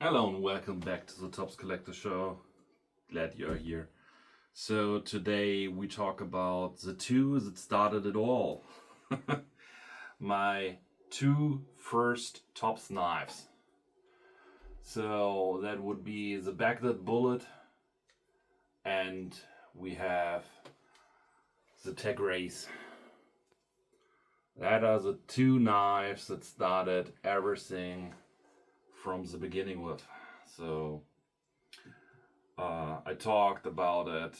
Hello and welcome back to the Tops Collector Show. Glad you're here. So today we talk about the two that started it all. My two first Tops knives. So that would be the Baghdad Bullet, and we have the Tech Race. That are the two knives that started everything from the beginning with. So I talked about it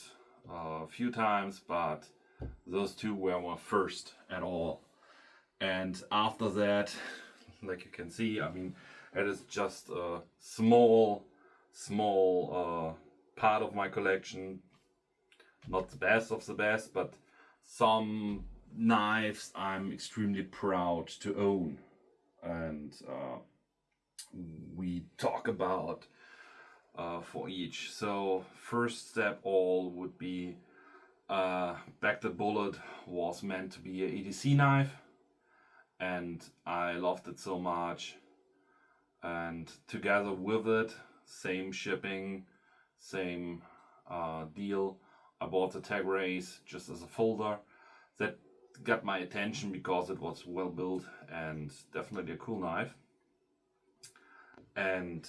a few times, but those two were my first at all. And after that, like you can see, it is just a small part of my collection. Not the best of the best, but some knives I'm extremely proud to own. And we talk about for each. So first step all would be Baghdad Bullet was meant to be a EDC knife, and I loved it so much. And together with it, same shipping, same deal, I bought the Tech Race just as a folder. That got my attention because it was well built and definitely a cool knife. And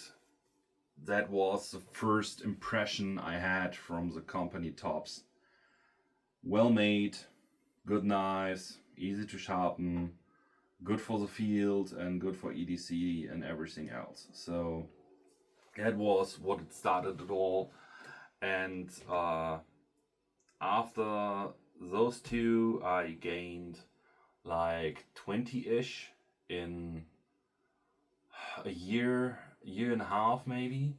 that was the first impression I had from the company Tops. Well made, good knives, easy to sharpen, good for the field and good for EDC and everything else. So that was what it started it all. And after those two, I gained like 20-ish in a year and a half maybe,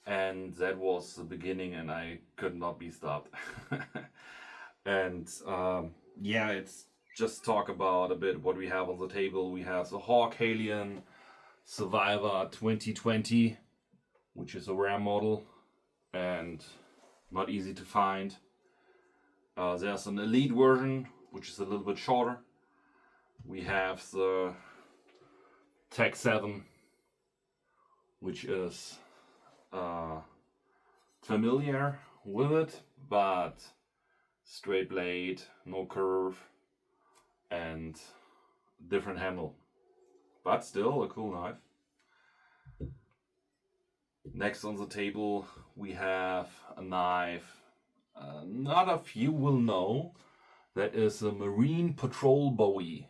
and that was the beginning, and I could not be stopped. And it's just talk about a bit what we have on the table. We have the Hawk Halion Survivor 2020, which is a rare model and not easy to find. There's an elite version, which is a little bit shorter. We have the Tech 7, which is familiar with it, but straight blade, no curve, and different handle, but still a cool knife. Next on the table we have a knife not a few will know. That is a Marine Patrol Bowie,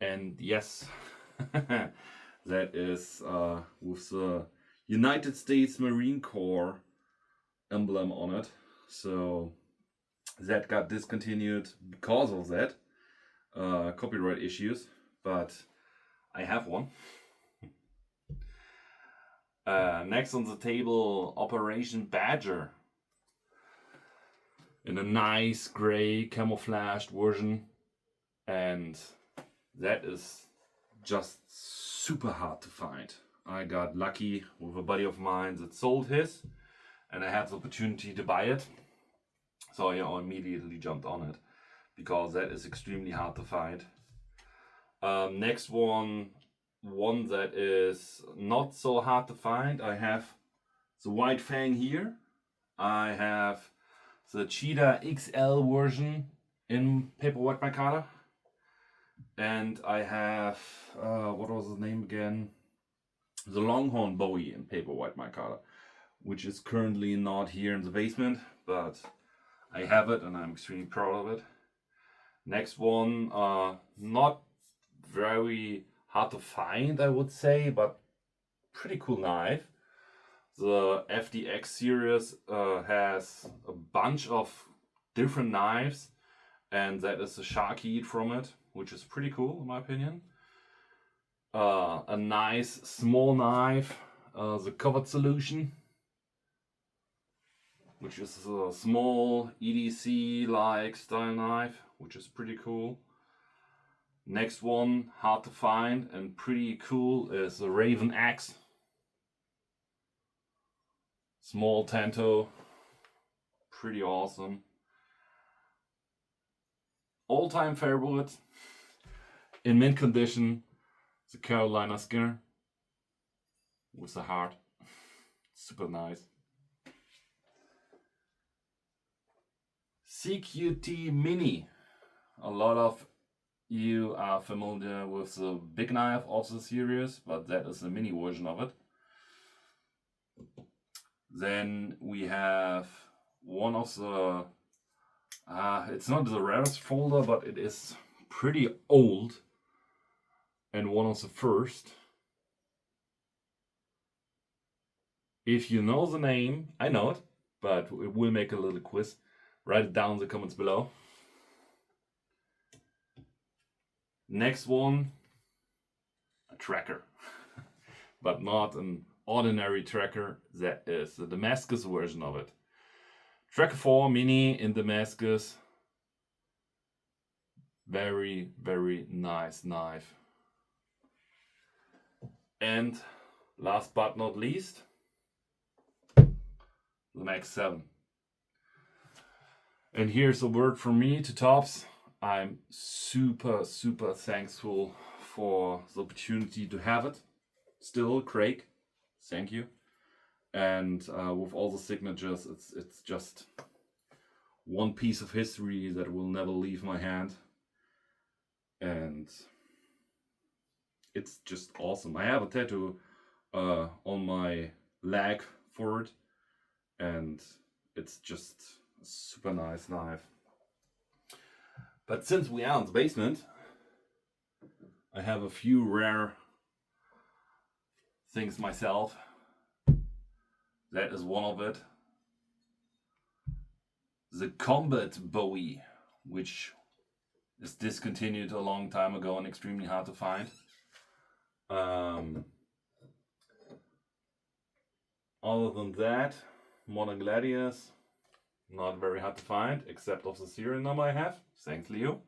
and yes, that is with the United States Marine Corps emblem on it. So that got discontinued because of that copyright issues, but I have one. Next on the table, Operation Badger in a nice gray camouflaged version, and that is just super hard to find. I got lucky with a buddy of mine that sold his, and I had the opportunity to buy it, so I immediately jumped on it because that is extremely hard to find. Next one that is not so hard to find, I have the White Fang here. I have the Cheetah XL version in paper white micarta, and I have what was the name again? The Longhorn Bowie in paper white micarta, which is currently not here in the basement, but I have it and I'm extremely proud of it. Next one, not very hard to find, I would say, but pretty cool knife. The FDX series has a bunch of different knives, and that is the Sharkheat from it, which is pretty cool in my opinion. A nice small knife, the Covered Solution, which is a small EDC like style knife, which is pretty cool. Next one, hard to find and pretty cool, is the Raven Axe. Small Tanto, pretty awesome. All-time favorite, in mint condition, the Carolina Skinner. with the heart. Super nice. CQT Mini. A lot of you are familiar with the big knife of the series, but that is the mini version of it. Then we have one of the, it's not the rarest folder, but it is pretty old and one of the first. If you know the name, I know it, but we'll make a little quiz. Write it down in the comments below. Next one, a tracker, but not an ordinary tracker. That is the Damascus version of it. Tracker 4 Mini in Damascus. Very, very nice knife. And last but not least, the Max 7. And here's a word from me to Tops. I'm super, super thankful for the opportunity to have it. Still, Craig, thank you. And with all the signatures, it's just one piece of history that will never leave my hand. And it's just awesome. I have a tattoo on my leg for it, and it's just a super nice knife. But since we are in the basement, I have a few rare things myself. That is one of it. The Combat Bowie, which is discontinued a long time ago and extremely hard to find. Other than that, Modern Gladius, not very hard to find, except of the serial number I have. Thanks, Leo.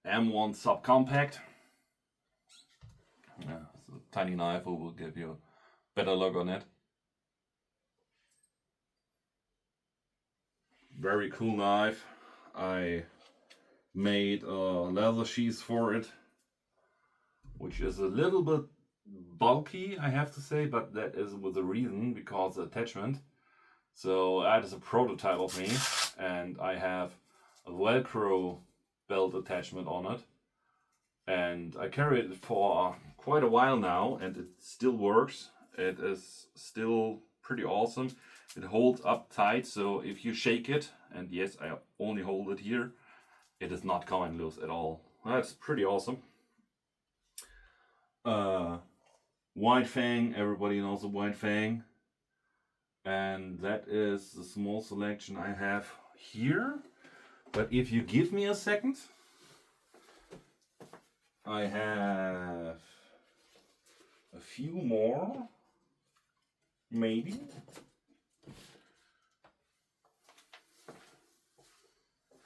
M1 Subcompact. Yeah, it's a tiny knife who will give you a better look on it. Very cool knife. I made a leather sheath for it, which is a little bit bulky, I have to say, but that is with a reason, because the attachment. So that is a prototype of me, and I have a Velcro belt attachment on it, and I carried it for quite a while now, and it still works. It is still pretty awesome. It holds up tight, so if you shake it, and yes, I only hold it here, it is not coming loose at all. That's pretty awesome. White Fang, everybody knows the White Fang. And that is the small selection I have here. But if you give me a second, I have a few more, maybe.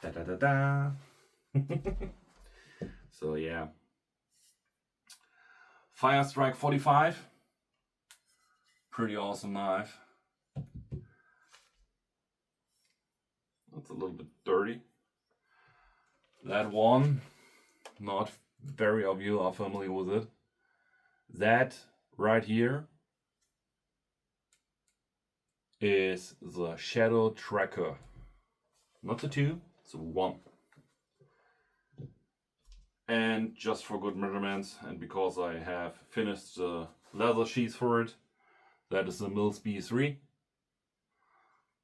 Da da da da. So yeah. Fire Strike 45. Pretty awesome knife. It's a little bit dirty. That one, not very of you are familiar with it. That right here is the Shadow Tracker. Not the 2, it's a 1. And just for good measurements, and because I have finished the leather sheath for it, that is the Mills B3.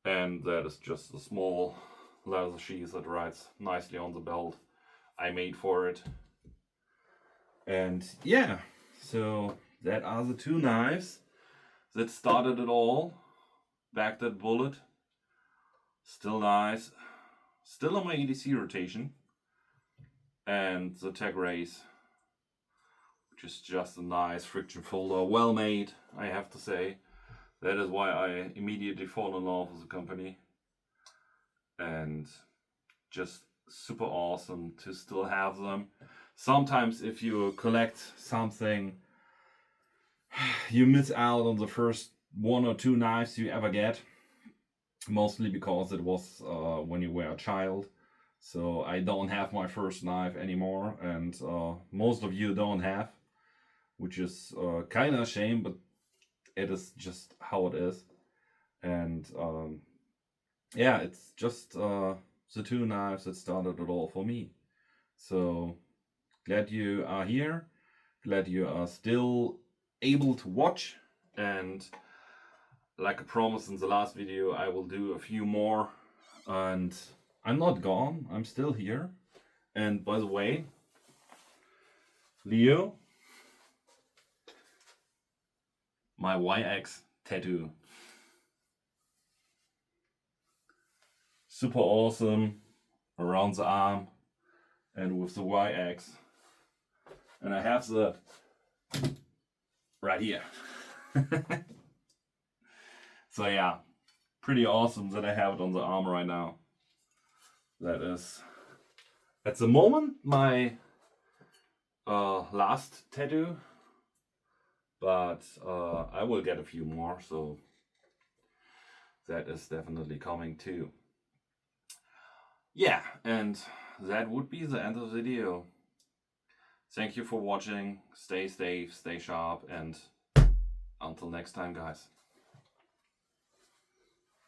And that is just a small leather sheath that rides nicely on the belt I made for it. And yeah, so that are the 2 knives that started it all. Back that bullet. Still nice. Still on my EDC rotation. And the Tech Race, which is just a nice friction folder. Well made, I have to say. That is why I immediately fall in love with the company. And just super awesome to still have them. Sometimes if you collect something, you miss out on the first 1 or 2 knives you ever get. Mostly because it was when you were a child. So I don't have my first knife anymore, and most of you don't have. which is kind of a shame, but it is just how it is. And yeah, it's just the two knives that started it all for me. So glad you are here, glad you are still able to watch, and like I promised in the last video, I will do a few more, and I'm not gone, I'm still here. And by the way, Leo, my YX tattoo. Super awesome, around the arm and with the YX. And I have the right here. So yeah, pretty awesome that I have it on the arm right now. That is, at the moment, my last tattoo, but I will get a few more, so that is definitely coming too. Yeah, and that would be the end of the video. Thank you for watching. Stay safe, stay sharp, and until next time, guys.